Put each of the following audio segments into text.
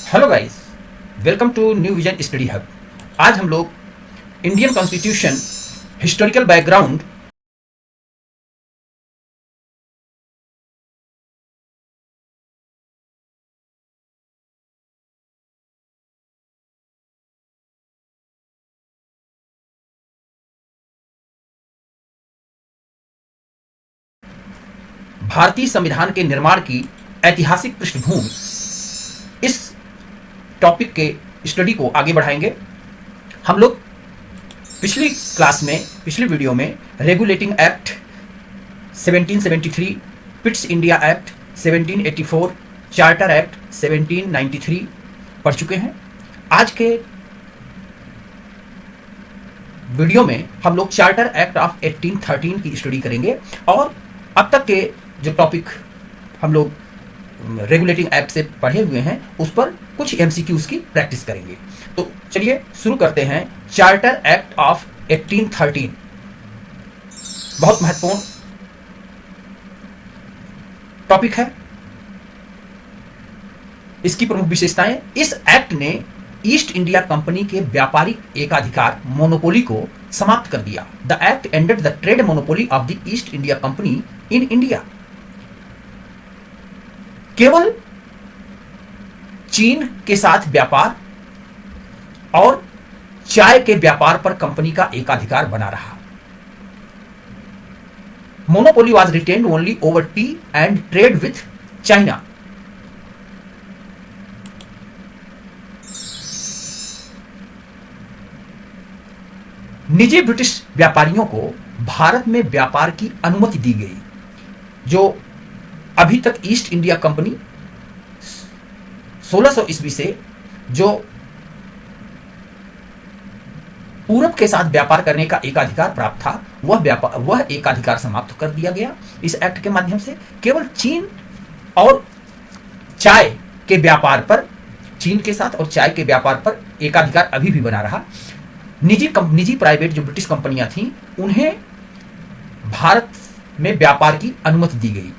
Hello guys, welcome to new vision study hub. आज हम लोग इंडियन कॉन्स्टिट्यूशन हिस्टोरिकल बैकग्राउंड भारतीय संविधान के निर्माण की ऐतिहासिक पृष्ठभूमि, इस टॉपिक के स्टडी को आगे बढ़ाएंगे। हम लोग पिछली वीडियो में regulating act 1773, Pitt's India act 1784, charter act 1793 पढ़ चुके हैं। आज के वीडियो में हम लोग चार्टर एक्ट ऑफ 1813 की स्टडी करेंगे और अब तक के जो टॉपिक हम लोग रेगुलेटिंग एक्ट से पढ़े हुए हैं उस पर कुछ एमसीक्यूज की प्रैक्टिस करेंगे। तो चलिए शुरू करते हैं। चार्टर एक्ट ऑफ 1813 बहुत महत्वपूर्ण टॉपिक है। इसकी प्रमुख विशेषताएं, इस एक्ट ने ईस्ट इंडिया कंपनी के व्यापारिक एकाधिकार मोनोपोली को समाप्त कर दिया। The act ended the trade monopoly of the east India Company in India. केवल चीन के साथ व्यापार और चाय के व्यापार पर कंपनी का एकाधिकार बना रहा। Monopoly was retained only over T and trade with China. निजी ब्रिटिश व्यापारियों को भारत में व्यापार की अनुमति दी गई। जो अभी तक ईस्ट इंडिया कंपनी 1600 ईस्वी से जो पूरब के साथ व्यापार करने का एकाधिकार प्राप्त था, वह एकाधिकार समाप्त कर दिया गया। इस एक्ट के माध्यम से केवल चीन और चाय के व्यापार पर, चीन के साथ और चाय के व्यापार पर एकाधिकार अभी भी बना रहा। निजी प्राइवेट जो ब्रिटिश कंपनियां थीं, उन्हें भारत में व्यापार की अनुमति दी गई।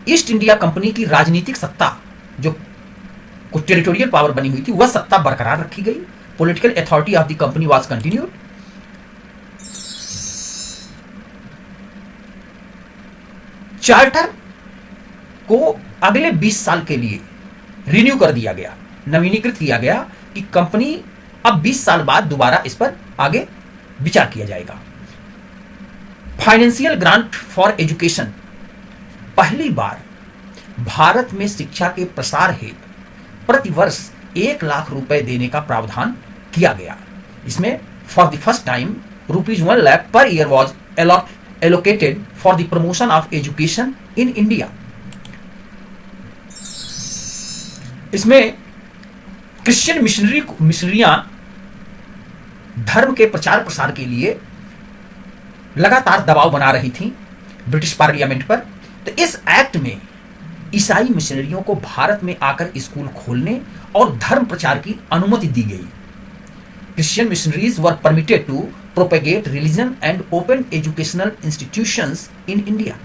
ईस्ट इंडिया कंपनी की राजनीतिक सत्ता, जो कुछ टेरिटोरियल पावर बनी हुई थी, वह सत्ता बरकरार रखी गई। Political authority of the company was continued. Charter को अगले 20 साल के लिए रिन्यू कर दिया गया, नवीनीकृत किया गया कि कंपनी अब 20 साल बाद दोबारा इस पर आगे विचार किया जाएगा। फाइनेंशियल ग्रांट फॉर एजुकेशन, पहली बार भारत में शिक्षा के प्रसार हेतु प्रतिवर्ष 1 लाख रुपए देने का प्रावधान किया गया। इसमें for the first time ₹1 lakh per year was allocated for the promotion of education in India. इसमें क्रिश्चियन मिशनरियां धर्म के प्रचार प्रसार के लिए लगातार दबाव बना रही थीं ब्रिटिश पार्लियामेंट पर। तो इस एक्ट में ईसाई मिशनरियों को भारत में आकर स्कूल खोलने और धर्म प्रचार की अनुमति दी गई। Christian missionaries were permitted to propagate religion and open educational institutions in India.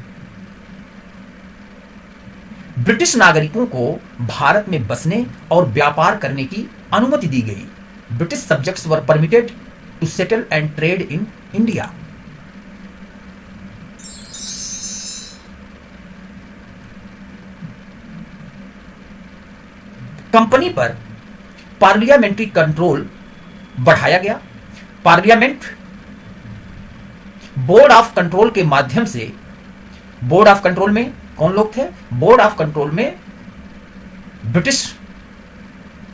British नागरिकों को भारत में बसने और व्यापार करने की अनुमति दी गई। British subjects were permitted to settle and trade in India. Company पर पार्लियामेंट्री कंट्रोल बढ़ाया गया। पार्लियामेंट बोर्ड ऑफ कंट्रोल के माध्यम से, बोर्ड ऑफ कंट्रोल में कौन लोग थे? बोर्ड ऑफ कंट्रोल में ब्रिटिश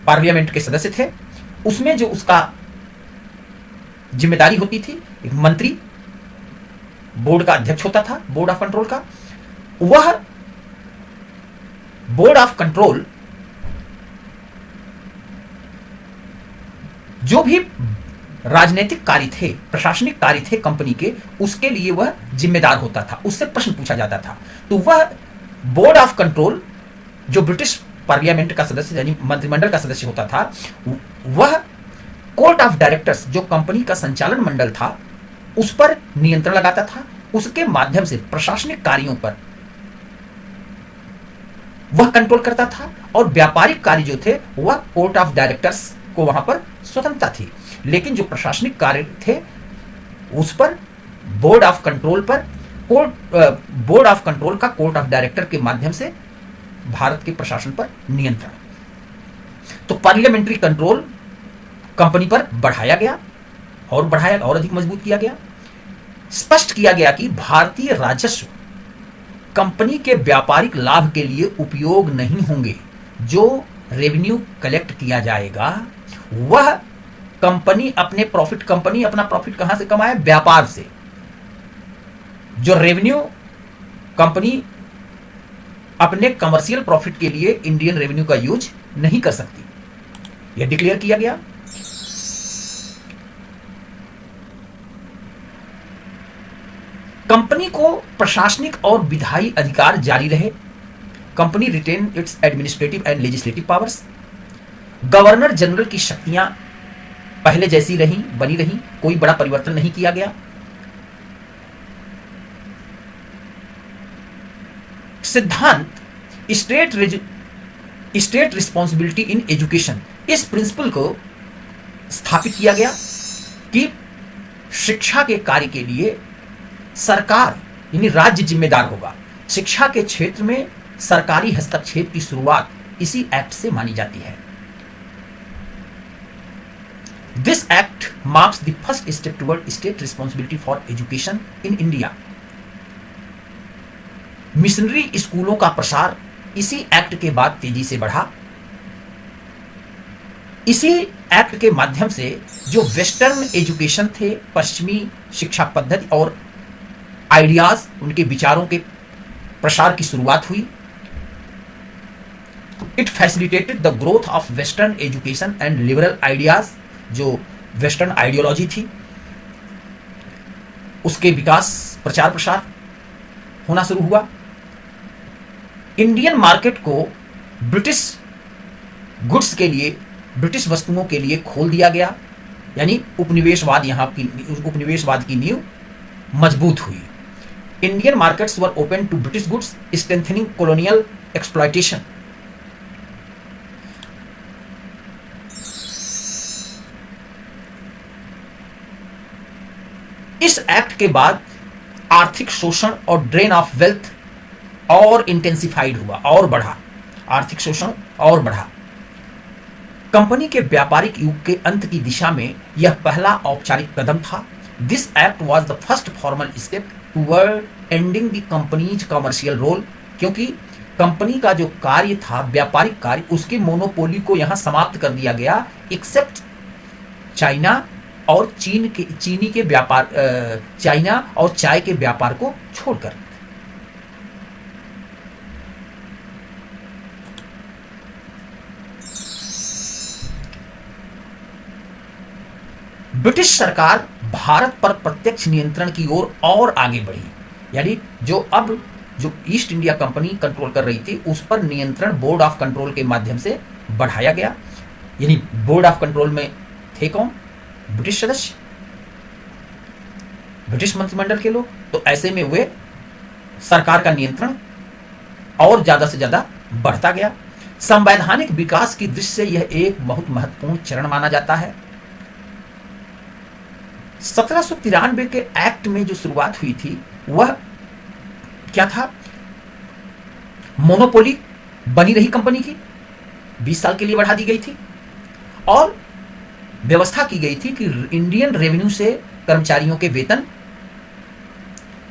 पार्लियामेंट के सदस्य थे। उसमें जो उसका जिम्मेदारी होती थी, एक मंत्री बोर्ड का अध्यक्ष होता था, बोर्ड ऑफ कंट्रोल का। वह बोर्ड ऑफ कंट्रोल जो भी राजनीतिक कार्य थे, प्रशासनिक कार्य थे कंपनी के, उसके लिए वह जिम्मेदार होता था। उससे प्रश्न पूछा जाता था। तो वह बोर्ड ऑफ कंट्रोल जो ब्रिटिश पार्लियामेंट का सदस्य यानी मंत्रिमंडल का सदस्य होता था, वह कोर्ट ऑफ डायरेक्टर्स जो कंपनी का संचालन मंडल था, उस पर नियंत्रण लगाता था। उसके माध्यम से प्रशासनिक कार्यों पर वह कंट्रोल करता था, और व्यापारिक कार्य जो थे वह कोर्ट ऑफ डायरेक्टर्स को वहां पर स्वतंत्रता थी। लेकिन जो प्रशासनिक कार्य थे उस पर बोर्ड ऑफ कंट्रोल का कोर्ट ऑफ डायरेक्टर के माध्यम से भारत के प्रशासन पर नियंत्रण। तो पार्लियामेंट्री कंट्रोल कंपनी पर बढ़ाया गया और अधिक मजबूत किया गया। स्पष्ट किया गया कि भारतीय राजस्व कंपनी के व्यापारिक लाभ के लिए उपयोग नहीं होंगे। जो रेवेन्यू कलेक्ट किया जाएगा वह कंपनी अपना प्रॉफिट कहां से कमाए? व्यापार से। जो रेवेन्यू कंपनी अपने कमर्शियल प्रॉफिट के लिए इंडियन रेवेन्यू का यूज नहीं कर सकती, यह डिक्लेयर किया गया। कंपनी को प्रशासनिक और विधायी अधिकार जारी रहे। Company retain its administrative and legislative powers. Governor general की शक्तियां पहले जैसी बनी रही, कोई बड़ा परिवर्तन नहीं किया गया। सिद्धांत स्टेट रिस्पॉन्सिबिलिटी इन एजुकेशन, इस प्रिंसिपल को स्थापित किया गया कि शिक्षा के कार्य के लिए सरकार यानी राज्य जिम्मेदार होगा। शिक्षा के क्षेत्र में सरकारी हस्तक्षेप की शुरुआत इसी एक्ट से मानी जाती है। This act marks the first step toward state responsibility for education in India. Missionary स्कूलों का प्रसार इसी एक्ट के बाद तेजी से बढ़ा। इसी एक्ट के माध्यम से जो वेस्टर्न एजुकेशन थे, पश्चिमी शिक्षा पद्धति और आइडियाज, उनके विचारों के प्रसार की शुरुआत हुई। It facilitated the growth of western education and liberal ideas, जो वेस्टर्न आइडियोलॉजी थी उसके विकास प्रचार प्रसार होना शुरू हुआ। इंडियन मार्केट को ब्रिटिश गुड्स के लिए, ब्रिटिश वस्तुओं के लिए खोल दिया गया, यानी उपनिवेशवाद की नींव मजबूत हुई। Indian markets were open to British goods, strengthening colonial exploitation. इस एक्ट के बाद आर्थिक शोषण और ड्रेन ऑफ वेल्थ और इंटेंसिफाइड हुआ और बढ़ा। आर्थिक शोषण और बढ़ा। कंपनी के व्यापारिक युग के अंत की दिशा में यह पहला औपचारिक कदम था। This act was the first formal step toward ending the company's commercial role, क्योंकि कंपनी का जो कार्य था, व्यापारिक कार्य, उसके मोनोपोली को यहां समाप्त कर दिया गया, एक्सेप्ट चाइना और चाइना और चाय के व्यापार को छोड़कर। ब्रिटिश सरकार भारत पर प्रत्यक्ष नियंत्रण की ओर और आगे बढ़ी, यानी जो ईस्ट इंडिया कंपनी कंट्रोल कर रही थी उस पर नियंत्रण बोर्ड ऑफ कंट्रोल के माध्यम से बढ़ाया गया। यानी बोर्ड ऑफ कंट्रोल में थे कौन? ब्रिटिश सदस्य, ब्रिटिश मंत्रिमंडल के लोग। तो ऐसे में वे सरकार का नियंत्रण और ज्यादा से ज्यादा बढ़ता गया। संवैधानिक विकास की दृष्टि से यह एक बहुत महत्वपूर्ण चरण माना जाता है। 1793 के एक्ट में जो शुरुआत हुई थी वह क्या था? मोनोपोली बनी रही कंपनी की, 20 साल के लिए बढ़ा दी गई थी और व्यवस्था की गई थी कि इंडियन रेवेन्यू से कर्मचारियों के वेतन,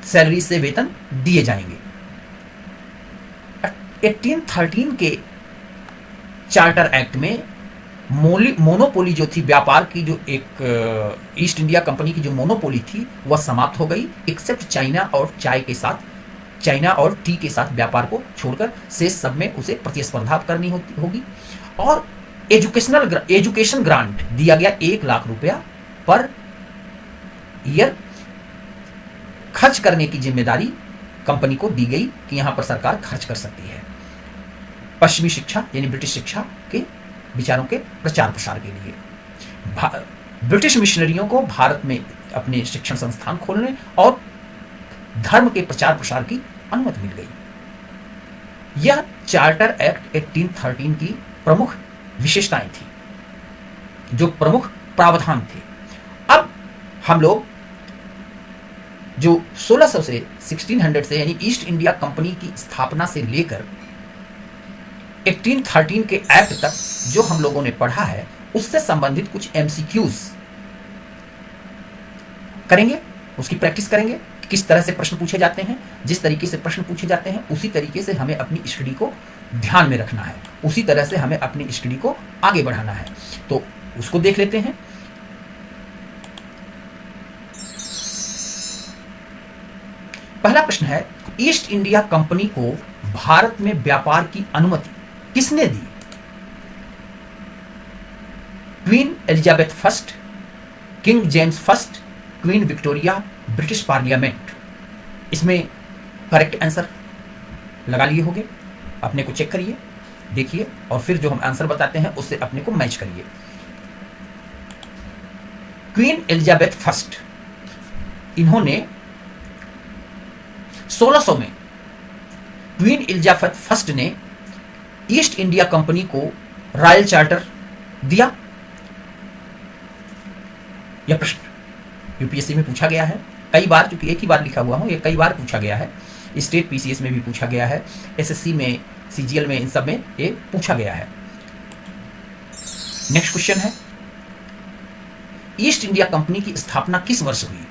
सैलरी से वेतन दिए जाएंगे। 1813 के चार्टर एक्ट में मोनोपोली जो थी, व्यापार की जो एक ईस्ट इंडिया कंपनी की जो मोनोपोली थी वह समाप्त हो गई, एक्सेप्ट चाइना और टी के साथ व्यापार को छोड़कर शेष सब में उसे प्रतिस्पर्धा करनी होगी। और एजुकेशन ग्रांट दिया गया, 1 लाख रुपया पर ईयर खर्च करने की जिम्मेदारी कंपनी को दी गई कि यहां पर सरकार खर्च कर सकती है पश्चिमी शिक्षा यानी ब्रिटिश शिक्षा के विचारों के प्रचार प्रसार के लिए। ब्रिटिश मिशनरियों को भारत में अपने शिक्षण संस्थान खोलने और धर्म के प्रचार प्रसार की अनुमति मिल गई। यह चार्टर एक्ट 1813 की प्रमुख विशेषताएं थी, जो प्रमुख प्रावधान थे। अब हम लोग जो 1600 से 1600 से यानी ईस्ट इंडिया कंपनी की स्थापना से लेकर 1813 के एक्ट तक जो हम लोगों ने पढ़ा है, उससे संबंधित कुछ एमसीक्यूज करेंगे, उसकी प्रैक्टिस करेंगे कि किस तरह से प्रश्न पूछे जाते हैं। जिस तरीके से प्रश्न पूछे जाते हैं उसी तरीके से हमें अपनी स्टडी को ध्यान में रखना है, उसी तरह से हमें अपनी स्टडी को आगे बढ़ाना है। तो उसको देख लेते हैं। पहला प्रश्न है, ईस्ट इंडिया कंपनी को भारत में व्यापार की अनुमति किसने दी? Queen Elizabeth first, king James first, queen Victoria, British parliament. इसमें करेक्ट आंसर लगा लिए होंगे, अपने को चेक करिए, देखिए और फिर जो हम आंसर बताते हैं उससे अपने को मैच करिए। क्वीन एलिजाबेथ फर्स्ट, इन्होंने 1600 में क्वीन एलिजाबेथ फर्स्ट ने ईस्ट इंडिया कंपनी को रॉयल चार्टर दिया। यह प्रश्न यूपीएससी में पूछा गया है कई बार, क्योंकि एक ही बार लिखा हुआ हूं, ये कई बार पूछा गया है। स्टेट पीसीएस में भी पूछा गया है, एसएससी में, सीजीएल में, इन सब में ये पूछा गया है। नेक्स्ट क्वेश्चन है, ईस्ट इंडिया कंपनी की स्थापना किस वर्ष हुई?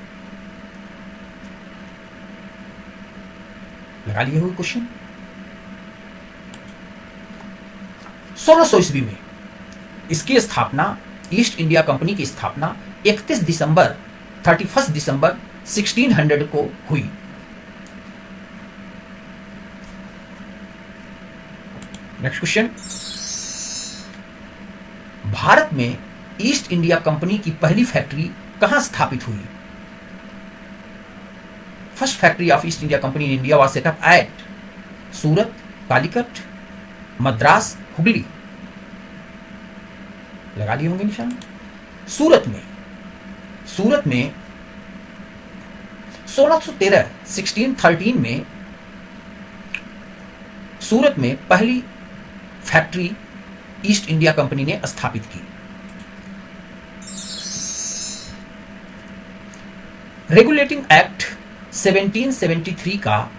लगा लिए हुए क्वेश्चन। 1600 ईस्वी में इसकी स्थापना, ईस्ट इंडिया कंपनी की स्थापना 31 दिसंबर 1600 को हुई। नेक्स्ट क्वेश्चन, भारत में ईस्ट इंडिया कंपनी की पहली फैक्ट्री कहां स्थापित हुई? First factory of East India Company in India was set up at Surat, Calicut, Madras, Hooghly. लगा लिए होंगे निशान। सूरत में 1613 में सूरत में पहली फैक्ट्री ईस्ट इंडिया कंपनी ने स्थापित की। रेगुलेटिंग एक्ट 1773 का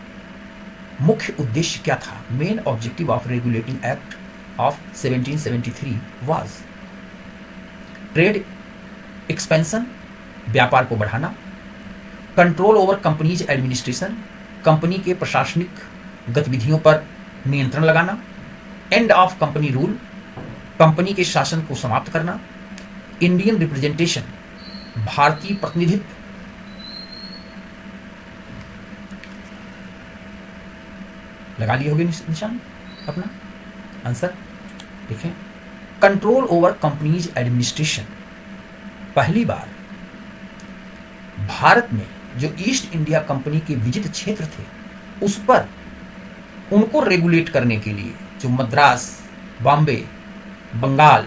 मुख्य उद्देश्य क्या था? Main objective of regulating act of 1773 was trade expansion, व्यापार को बढ़ाना, control over companies administration, company के प्रशासनिक गतिविधियों पर नियंत्रण लगाना, and of company rule, company के शासन को समाप्त करना, इंडियन रिप्रेजेंटेशन, भारतीय प्रतिनिधित्व, लगा लिए होंगे निशान अपना आंसर। देखें, कंट्रोल ओवर कंपनीज एडमिनिस्ट्रेशन, पहली बार भारत में जो ईस्ट इंडिया कंपनी के विजित क्षेत्र थे उस पर उनको रेगुलेट करने के लिए जो मद्रास, बॉम्बे, बंगाल,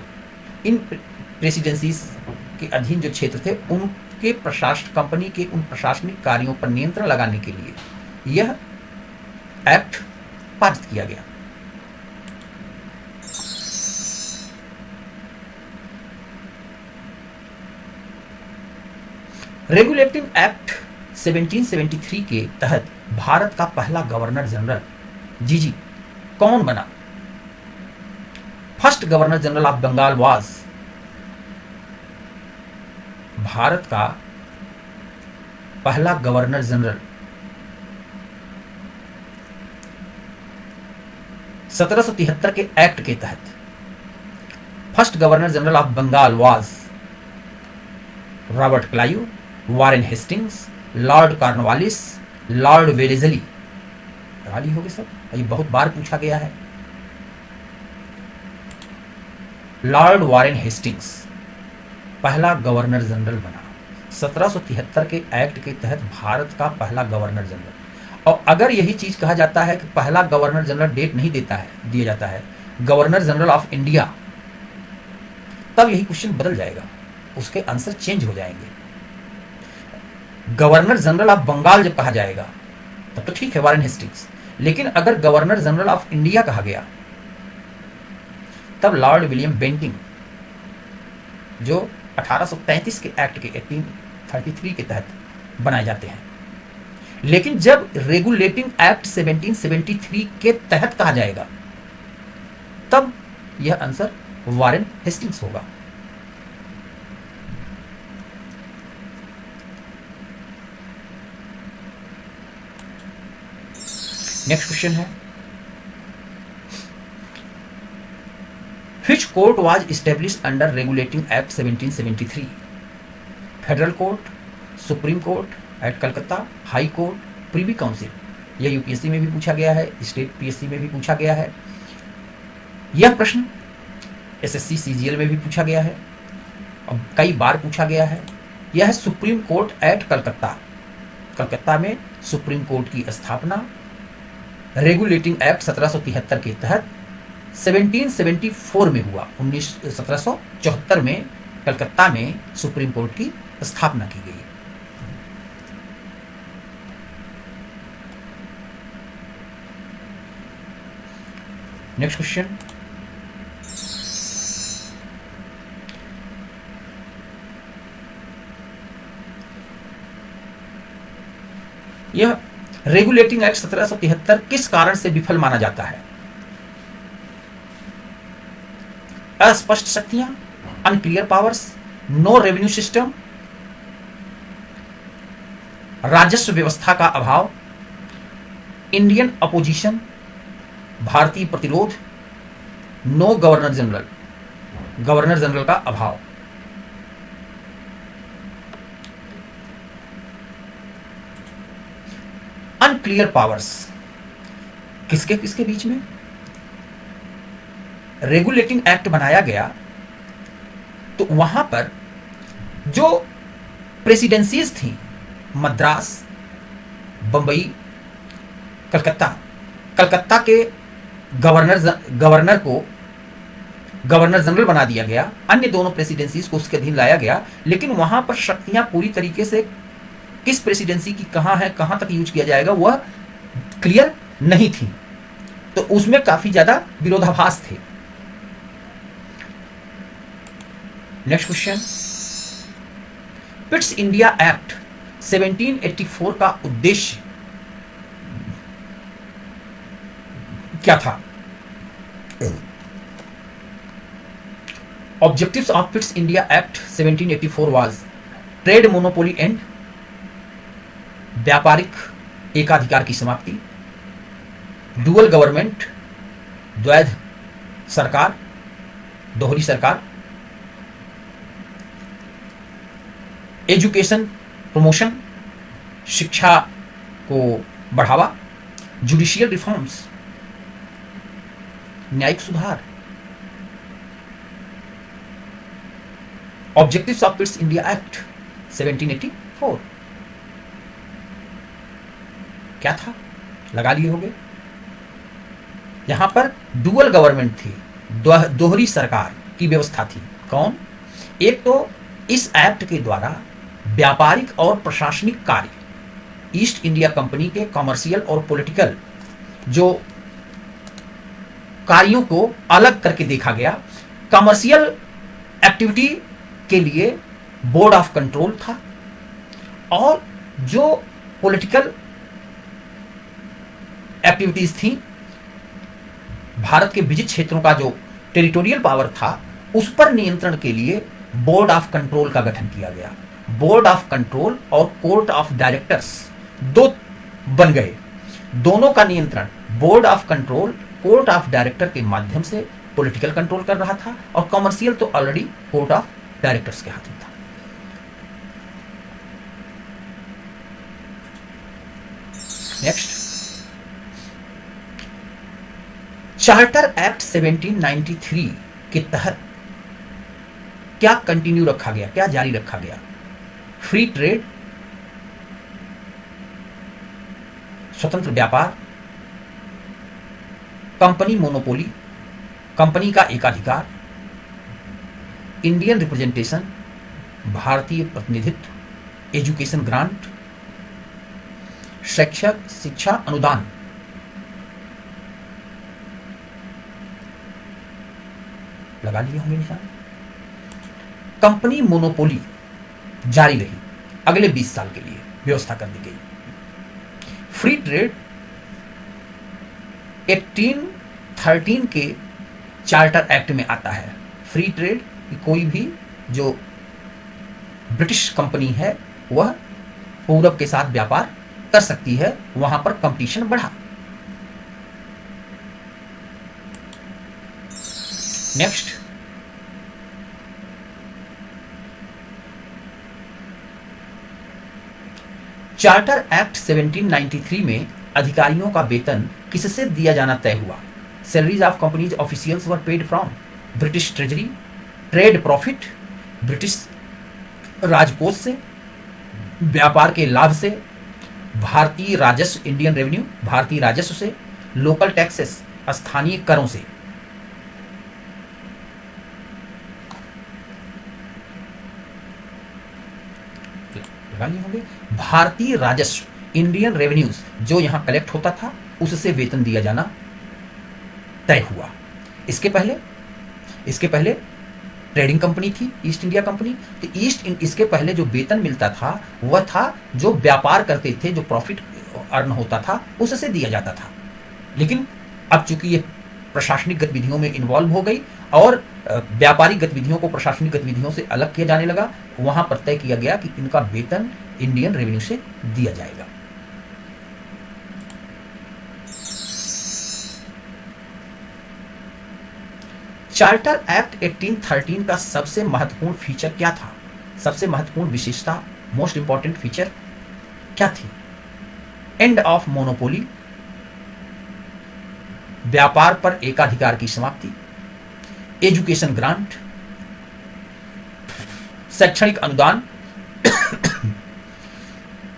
इन प्रेसिडेंसीज के अधीन जो क्षेत्र थे उनके कंपनी के उन प्रशासनिक कार्यों पर नियंत्रण लगाने के लिए यह एक्ट पारित किया गया। रेगुलेटिंग एक्ट 1773 के तहत भारत का पहला गवर्नर जनरल जीजी कौन बना? First governor general of Bengal was, भारत का पहला गवर्नर जनरल 1773 के एक्ट के तहत first governor general of Bengal was Robert Clive, Warren Hastings, Lord Cornwallis, Lord Wellesley. गाली होगी सब, ये बहुत बार पूछा गया है। लॉर्ड वारेन हेस्टिंग्स पहला गवर्नर जनरल बना 1773 के एक्ट के तहत भारत का पहला गवर्नर जनरल। और अगर यही चीज कहा जाता है कि पहला गवर्नर जनरल डेट नहीं दिया जाता है, गवर्नर जनरल ऑफ इंडिया, तब यही क्वेश्चन बदल जाएगा, उसके आंसर चेंज हो जाएंगे। गवर्नर जनरल ऑफ बंगाल जब कहा जाएगा तब तो ठीक है, वारेन हेस्टिंग्स, लेकिन अगर गवर्नर जनरल ऑफ इंडिया कहा गया तब लॉर्ड विलियम बेंटिंग, जो 1833 के एक्ट के 1833 के तहत बनाए जाते हैं। लेकिन जब रेगुलेटिंग एक्ट 1773 के तहत कहा जाएगा तब यह आंसर वारेन हेस्टिंग्स होगा। नेक्स्ट क्वेश्चन है, Which court was established under Regulating Act 1773? Federal court, supreme court at Calcutta, high court, Privi council. यह यूपीएससी में भी पूछा गया है, स्टेट पीएससी में भी पूछा गया है। यह प्रश्न एसएससी सीजीएल में भी पूछा गया है और कई बार पूछा गया है। यह है supreme court at Calcutta. Calcutta में सुप्रीम कोर्ट की स्थापना रेगुलेटिंग एक्ट 1773 के तहत 1774 में हुआ। 1774 में कलकत्ता में सुप्रीम कोर्ट की स्थापना की गई। नेक्स्ट क्वेश्चन, यह रेगुलेटिंग एक्ट 1773 किस कारण से विफल माना जाता है? अस्पष्ट शक्तियां, unclear powers, no revenue system, राजस्व व्यवस्था का अभाव, इंडियन अपोजिशन, भारतीय प्रतिरोध, no governor general, governor general का अभाव। अनक्लियर पावर्स किसके किसके बीच में? रेगुलेटिंग एक्ट बनाया गया तो वहां पर जो प्रेसिडेंसीज थी, मद्रास, बंबई, कलकत्ता, कलकत्ता के गवर्नर को गवर्नर जनरल बना दिया गया, अन्य दोनों प्रेसिडेंसीज को उसके अधीन लाया गया। लेकिन वहां पर शक्तियां पूरी तरीके से किस प्रेसिडेंसी की कहां है, कहां तक यूज किया जाएगा, वह क्लियर नहीं थी, तो उसमें काफी ज्यादा विरोधाभास थे। Next question, Pitt's India act 1784 का उद्देश्य क्या था? Objectives of Pitt's India act 1784 was trade monopoly and, व्यापारिक एकाधिकार की समाप्ति, डुअल गवर्नमेंट, द्वैध सरकार, दोहरी सरकार, एजुकेशन प्रमोशन, शिक्षा को बढ़ावा, जुडिशियल रिफॉर्म्स, न्यायिक सुधार। Objectives of Pitt's India act 1784 क्या था? लगा लिए होंगे। यहां पर डुअल गवर्नमेंट थी, दोहरी सरकार की व्यवस्था थी। कौन? एक तो इस एक्ट के द्वारा व्यापारिक और प्रशासनिक कार्य ईस्ट इंडिया कंपनी के कॉमर्शियल और पॉलिटिकल जो कार्यों को अलग करके देखा गया। कॉमर्शियल एक्टिविटी के लिए बोर्ड ऑफ कंट्रोल था और जो पॉलिटिकल एक्टिविटीज थी, भारत के विजित क्षेत्रों का जो टेरिटोरियल पावर था उस पर नियंत्रण के लिए बोर्ड ऑफ कंट्रोल का गठन किया गया। बोर्ड ऑफ कंट्रोल और कोर्ट ऑफ डायरेक्टर्स दो बन गए। दोनों का नियंत्रण board of control, court of director के माध्यम से पॉलिटिकल कंट्रोल कर रहा था और कॉमर्शियल तो ऑलरेडी कोर्ट ऑफ डायरेक्टर्स के हाथ में था। नेक्स्ट, चार्टर एक्ट 1793 के तहत क्या कंटिन्यू रखा गया, क्या जारी रखा गया? फ्री ट्रेड, स्वतंत्र व्यापार, कंपनी मोनोपोली, कंपनी का एकाधिकार, इंडियन रिप्रेजेंटेशन, भारतीय प्रतिनिधित्व, एजुकेशन ग्रांट, शैक्षिक शिक्षा अनुदान, लगा लिए होंगे निशान। कंपनी मोनोपोली जारी रही अगले 20 साल के लिए, व्यवस्था कर दी गई। फ्री ट्रेड 1813 के चार्टर एक्ट में आता है। फ्री ट्रेड कोई भी जो ब्रिटिश कंपनी है वह पूरब के साथ व्यापार कर सकती है, वहां पर कंपटीशन बढ़ा। नेक्स्ट, चार्टर एक्ट 1793 में अधिकारियों का वेतन किससे दिया जाना तय हुआ? Salaries of companies officials were paid from British treasury, trade profit, British राजकोष से, व्यापार के लाभ से, भारतीय राजस्व इंडियन रेवेन्यू भारतीय राजस्व से, लोकल टैक्सेस स्थानीय करों से। होंगे भारतीय राजस्व इंडियन रेवेन्यूज जो यहां कलेक्ट होता था उससे वेतन दिया जाना तय हुआ। इसके पहले ट्रेडिंग कंपनी थी ईस्ट इंडिया कंपनी, तो इसके पहले जो वेतन मिलता था वह था जो व्यापार करते थे, जो प्रॉफिट अर्न होता था उससे दिया जाता था। लेकिन अब चूंकि ये प्रशासनिक गतिविधियों में इन्वॉल्व हो गई और व्यापारिक गतिविधियों को प्रशासनिक गतिविधियों से अलग किया जाने लगा, वहां पर तय किया गया कि इनका वेतन इंडियन रेवेन्यू से दिया जाएगा। चार्टर एक्ट 1813 का सबसे महत्वपूर्ण फीचर क्या था? सबसे महत्वपूर्ण विशेषता, मोस्ट इंपॉर्टेंट फीचर क्या थी? एंड ऑफ मोनोपोली, व्यापार पर एकाधिकार की समाप्ति, एजुकेशन ग्रांट, शैक्षणिक अनुदान,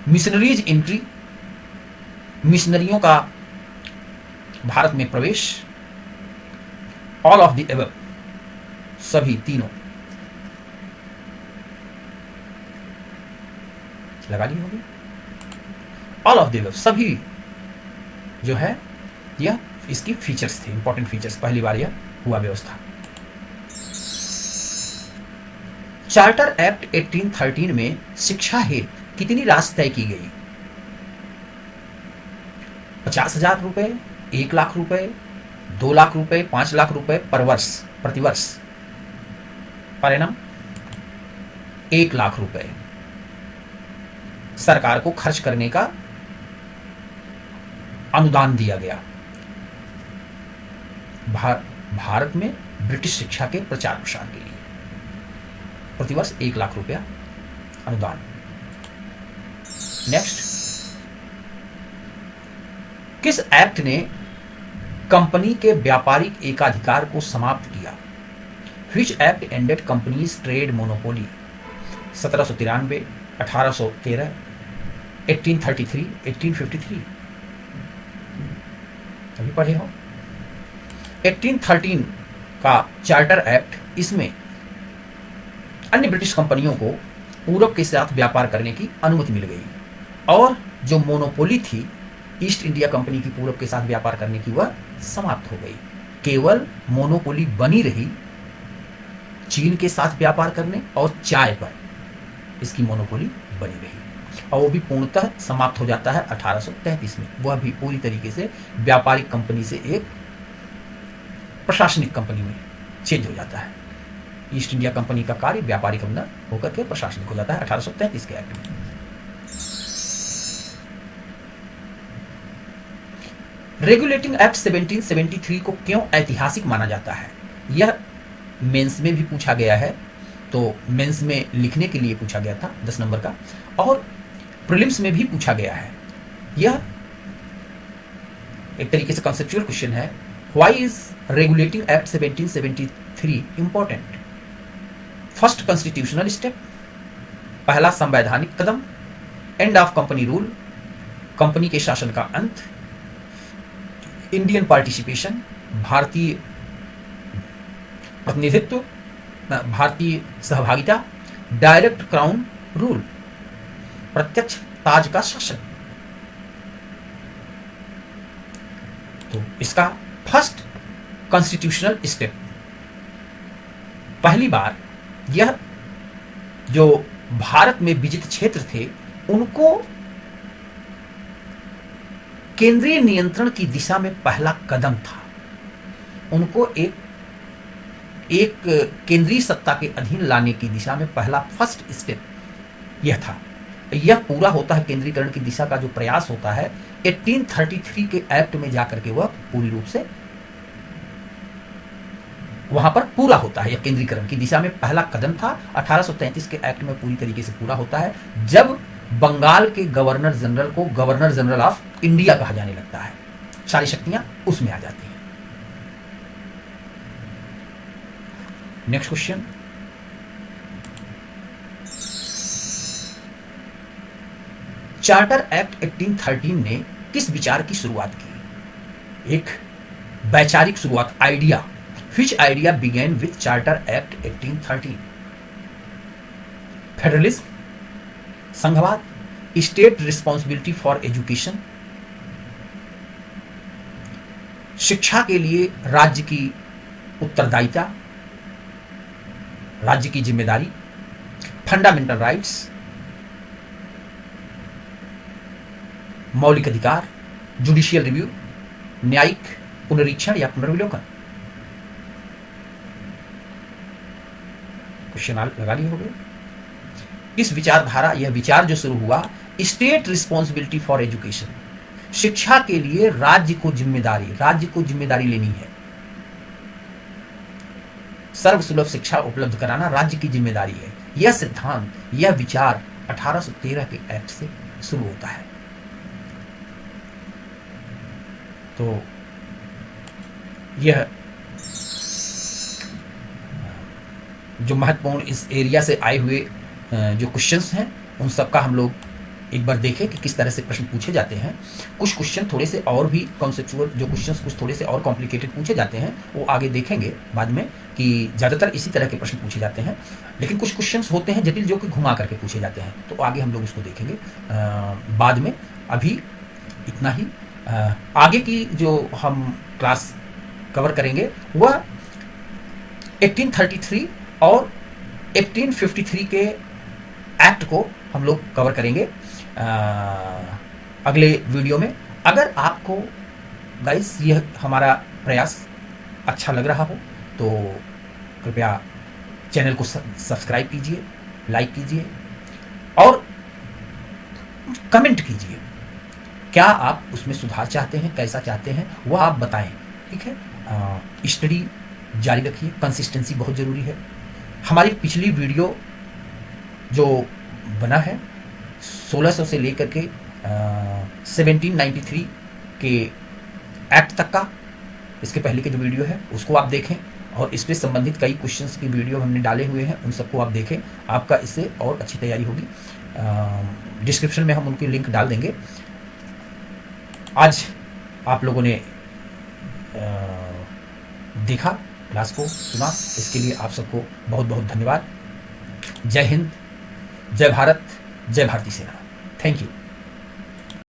मिशनरीज एंट्री, मिशनरियों का भारत में प्रवेश, ऑल ऑफ द एबव, सभी तीनों। लगा ली होगी। ऑल ऑफ द एबव, सभी जो है यह इसकी फीचर्स थे, इंपॉर्टेंट फीचर्स। पहली बार यह हुआ व्यवस्था। चार्टर एक्ट 1813 में शिक्षा हेतु कितनी राशि तय की गई? 50,000 रुपए, 1 लाख रुपए, 2 लाख रुपए, 5 लाख रुपए पर वर्ष, प्रतिवर्ष, पर एनम 1 लाख रुपए सरकार को खर्च करने का अनुदान दिया गया भारत में ब्रिटिश शिक्षा के प्रचार प्रसार के लिए। प्रतिवर्ष 1 लाख रुपया अनुदान। नेक्स्ट, किस एक्ट ने कंपनी के व्यापारिक एकाधिकार को समाप्त किया? Which act ended companies trade monopoly? 1793, 1813, 1833, 1853। अभी पढ़े हो। 1813 का चार्टर एक्ट, इसमें अन्य ब्रिटिश कंपनियों को पूरब के साथ व्यापार करने की अनुमति मिल गई और जो मोनोपोली थी ईस्ट इंडिया कंपनी की पूरब के साथ व्यापार करने की, वह समाप्त हो गई। केवल मोनोपोली बनी रही चीन के साथ व्यापार करने और चाय पर, इसकी मोनोपोली बनी रही और वो भी पूर्णतः समाप्त हो जाता है 1833 में। वह भी पूरी तरीके से व्यापारिक कंपनी से एक प्रशासनिक कंपनी में चेंज हो जाता है। ईस्ट इंडिया कंपनी का कार्य व्यापारिक अंदर होकर के प्रशासनिक हो जाता है 1833 के एक्ट में। रेगुलेटिंग एक्ट 1773 को क्यों ऐतिहासिक माना जाता है? यह मेंस में भी पूछा गया है, तो मेंस में लिखने के लिए पूछा गया था 10 नंबर का, और प्रीलिम्स में भी पूछा गया है। यह एक तरीके से कॉन्सेप्चुअल क्वेश्चन है। Why is regulating act 1773 important? First constitutional step, पहला संवैधानिक कदम, end of company rule, company के शासन का अंत, इंडियन पार्टिसिपेशन, भारतीय प्रतिनिधित्व, भारतीय सहभागिता, डायरेक्ट क्राउन रूल, प्रत्यक्ष ताज का शासन। तो इसका फर्स्ट कॉन्स्टिट्यूशनल स्टेप पहली बार यह जो भारत में विजित क्षेत्र थे उनको केंद्रीय नियंत्रण की दिशा में पहला कदम था। उनको एक केंद्रीय सत्ता के अधीन लाने की दिशा में पहला फर्स्ट स्टेप यह था। यह पूरा होता है, केंद्रीकरण की दिशा का जो प्रयास होता है 1833 के एक्ट में जाकर के वह पूरी रूप से वहां पर पूरा होता है। यह केंद्रीकरण की दिशा में पहला कदम था। 1833 के एक्ट में पूरी तरीके से पूरा होता है जब बंगाल के गवर्नर जनरल को गवर्नर जनरल ऑफ इंडिया कहा जाने लगता है। सारी शक्तियां उसमें आ जाती हैं। नेक्स्ट क्वेश्चन, चार्टर एक्ट 1813 ने किस विचार की शुरुआत की? एक वैचारिक शुरुआत, idea. Which idea began with Charter Act 1813? Federalism, संघवाद, स्टेट रिस्पॉन्सिबिलिटी फॉर एजुकेशन, शिक्षा के लिए राज्य की उत्तरदायिता, राज्य की जिम्मेदारी, फंडामेंटल राइट्स, मौलिक अधिकार, जुडिशियल रिव्यू, न्यायिक पुनरीक्षण या पुनर्विलोकन। क्वेश्चन लगा लिए हो गए। इस विचारधारा, यह विचार जो शुरू हुआ, स्टेट रिस्पॉन्सिबिलिटी फॉर एजुकेशन, शिक्षा के लिए राज्य को जिम्मेदारी लेनी है। सर्वसुलभ शिक्षा उपलब्ध कराना राज्य की जिम्मेदारी है। यह सिद्धांत, यह विचार 1813 के एक्ट से शुरू होता है। तो यह जो महत्वपूर्ण इस एरिया से आए हुए जो क्वेश्चंस हैं उन सब का हम लोग एक बार देखें कि किस तरह से प्रश्न पूछे जाते हैं। कुछ क्वेश्चन थोड़े से और भी कॉन्सेप्चुअल, जो क्वेश्चंस कुछ थोड़े से और कॉम्प्लिकेटेड पूछे जाते हैं वो आगे देखेंगे बाद में, कि ज़्यादातर इसी तरह के प्रश्न पूछे जाते हैं। लेकिन कुछ क्वेश्चंस होते हैं जटिल जो कि घुमा करके पूछे जाते हैं, तो आगे हम लोग उसको देखेंगे बाद में। अभी इतना ही। आगे की जो हम क्लास कवर करेंगे वह 1833 और 1853 के एक्ट को हम लोग कवर करेंगे अगले वीडियो में। अगर आपको गाइस यह हमारा प्रयास अच्छा लग रहा हो तो कृपया चैनल को सब्सक्राइब कीजिए, लाइक कीजिए और कमेंट कीजिए। क्या आप उसमें सुधार चाहते हैं, कैसा चाहते हैं वह आप बताएं, ठीक है। स्टडी जारी रखिए, कंसिस्टेंसी बहुत ज़रूरी है। हमारी पिछली वीडियो जो बना है 1600 से लेकर के 1793 के एक्ट तक का, इसके पहले के जो वीडियो है उसको आप देखें और इस पे संबंधित कई क्वेश्चंस की वीडियो हमने डाले हुए हैं, उन सबको आप देखें। आपका इससे और अच्छी तैयारी होगी। डिस्क्रिप्शन में हम उनकी लिंक डाल देंगे। आज आप लोगों ने देखा, क्लास को सुना, इसके लिए आप सबको बहुत बहुत धन्यवाद। जय हिंद, जय भारत, जय भारतीय सेना। Thank you.